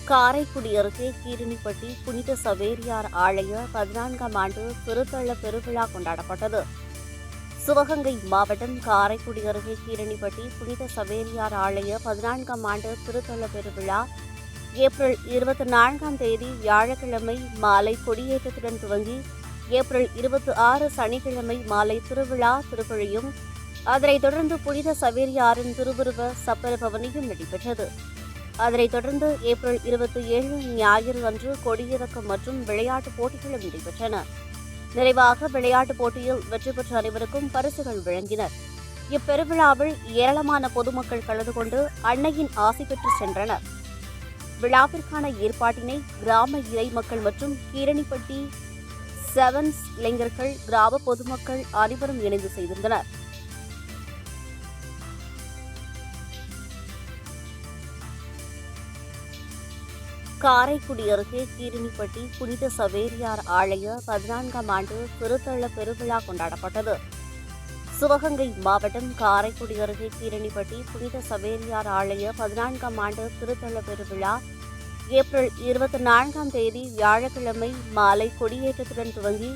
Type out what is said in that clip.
காரைக்குடி அருகே கீரணிப்பட்டி புனித சவேரியார் ஆலய 14ஆம் ஆண்டு திருத்தள்ள பெருவிழா கொண்டாடப்பட்டது. சிவகங்கை மாவட்டம் காரைக்குடி அருகே கீரணிப்பட்டி புனித சவேரியார் ஆலய 14ஆம் ஆண்டு திருத்தள்ள பெருவிழா ஏப்ரல் 24ஆம் தேதி வியாழக்கிழமை மாலை கொடியேற்றத்துடன் துவங்கி ஏப்ரல் 26 சனிக்கிழமை மாலை திருவிழா திருப்பழியும் அதனைத் தொடர்ந்து புனித சவேரியாரின் திருவுருவ சப்பர பவனியும் நடைபெற்றது. அதனைத் தொடர்ந்து ஏப்ரல் 27 ஞாயிறு அன்று கொடியிறக்கம் மற்றும் விளையாட்டுப் போட்டிகளும் நடைபெற்றன. நிறைவாக விளையாட்டுப் போட்டியில் வெற்றி பெற்ற அனைவருக்கும் பரிசுகள் வழங்கினர். இப்பெருவிழாவில் ஏராளமான பொதுமக்கள் கலந்து கொண்டு அன்னையின் ஆசி பெற்று சென்றனர். விழாவிற்கான ஏற்பாட்டினை கிராம இறை மக்கள் மற்றும் கீரணிப்பட்டி செவன்ஸ் இளைஞர்கள் கிராம பொதுமக்கள் அனைவரும் இணைந்து செய்திருந்தனர். காரைக்குடி அருகே கீரணிப்பட்டி புனித சவேரியார் ஆலய 14ஆம் ஆண்டு திருத்தள்ள பெருவிழா கொண்டாடப்பட்டது. சிவகங்கை மாவட்டம் காரைக்குடி அருகே கீரணிப்பட்டி புனித சவேரியார் ஆலய 14ஆம் ஆண்டு திருத்தள்ள பெருவிழா ஏப்ரல் 24ஆம் தேதி வியாழக்கிழமை மாலை கொடியேற்றத்துடன் துவங்கி